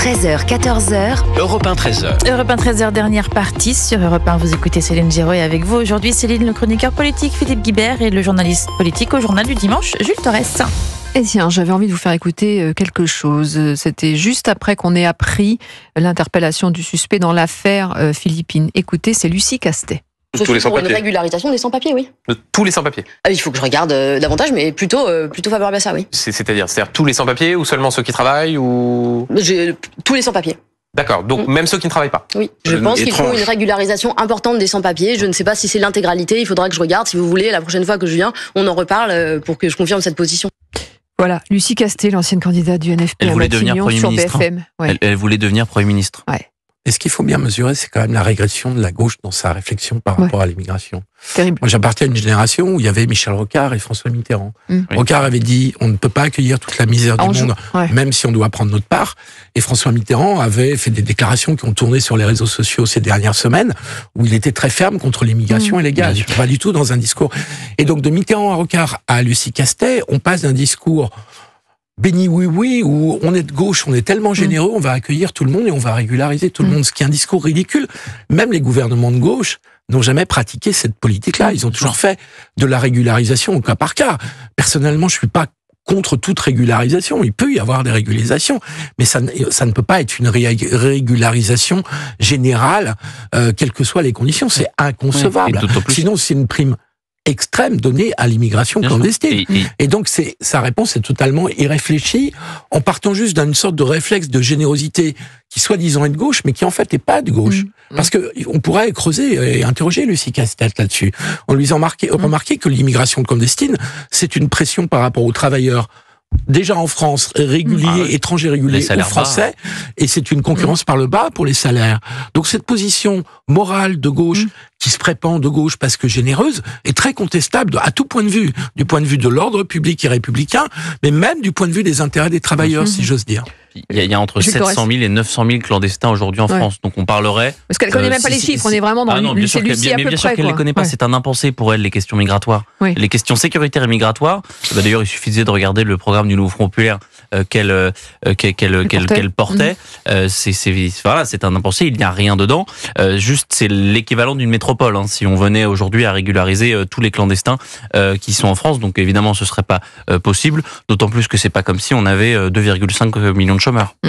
13h, 14h. Europe 1, 13h. Europe 1, 13h, dernière partie sur Europe 1. Vous écoutez Céline Géraud et avec vous aujourd'hui Céline, le chroniqueur politique Philippe Guibert et le journaliste politique au journal du dimanche Jules Torres. Et tiens, j'avais envie de vous faire écouter quelque chose. C'était juste après qu'on ait appris l'interpellation du suspect dans l'affaire philippine. Écoutez, c'est Lucie Castet. Je suis pour une régularisation des sans-papiers, oui. De tous les sans-papiers. Il faut que je regarde davantage, mais plutôt favorable à ça, oui. C'est-à-dire tous les sans-papiers ou seulement ceux qui travaillent ou... Tous les sans-papiers. D'accord, donc même ceux qui ne travaillent pas. Oui, je pense qu'il faut une régularisation importante des sans-papiers. Je ne sais pas si c'est l'intégralité, il faudra que je regarde. Si vous voulez, la prochaine fois que je viens, on en reparle pour que je confirme cette position. Voilà, Lucie Castet, l'ancienne candidate du NFP elle voulait devenir Premier sur ministre. BFM. Ouais. Elle voulait devenir Premier ministre. Ouais. Et ce qu'il faut bien mesurer, c'est quand même la régression de la gauche dans sa réflexion par rapport à l'immigration. Terrible. Moi, j'appartiens à une génération où il y avait Michel Rocard et François Mitterrand. Rocard avait dit on ne peut pas accueillir toute la misère du monde, même si on doit prendre notre part. Et François Mitterrand avait fait des déclarations qui ont tourné sur les réseaux sociaux ces dernières semaines, où il était très ferme contre l'immigration illégale. Pas du tout dans un discours. Et donc de Mitterrand à Rocard à Lucie Castet, on passe d'un discours béni oui, où on est de gauche, on est tellement généreux, on va accueillir tout le monde et on va régulariser tout le monde, ce qui est un discours ridicule. Même les gouvernements de gauche n'ont jamais pratiqué cette politique-là. Ils ont toujours fait de la régularisation au cas par cas. Personnellement, je suis pas contre toute régularisation. Il peut y avoir des régularisations, mais ça ne peut pas être une régularisation générale, quelles que soient les conditions. C'est inconcevable. Sinon, c'est une prime extrême donnée à l'immigration clandestine. Et donc, sa réponse est totalement irréfléchie, en partant juste d'une sorte de réflexe de générosité qui soi-disant est de gauche, mais qui en fait n'est pas de gauche. Parce que on pourrait creuser et interroger Lucie Castet là-dessus. On lui a remarqué que l'immigration clandestine, c'est une pression par rapport aux travailleurs déjà en France, réguliers, étrangers réguliers ou français, et c'est une concurrence par le bas pour les salaires. Donc cette position morale de gauche, qui se prépand de gauche parce que généreuse, est très contestable à tout point de vue, du point de vue de l'ordre public et républicain, mais même du point de vue des intérêts des travailleurs, si j'ose dire. Il y a entre 700 000 et 900 000 clandestins aujourd'hui en France, donc on parlerait... Parce qu'elle ne connaît même pas les chiffres, on est vraiment dans bien sûr Lucie à peu près. Bien sûr qu'elle ne les connaît pas, c'est un impensé pour elle, les questions migratoires. Les questions sécuritaires et migratoires, d'ailleurs il suffisait de regarder le programme du Nouveau Front Populaire qu'elle portait, c'est un impensé, il n'y a rien dedans, juste c'est l'équivalent d'une métropole, si on venait aujourd'hui à régulariser tous les clandestins qui sont en France, donc évidemment ce ne serait pas possible, d'autant plus que c'est pas comme si on avait 2,5 millions de chômeurs.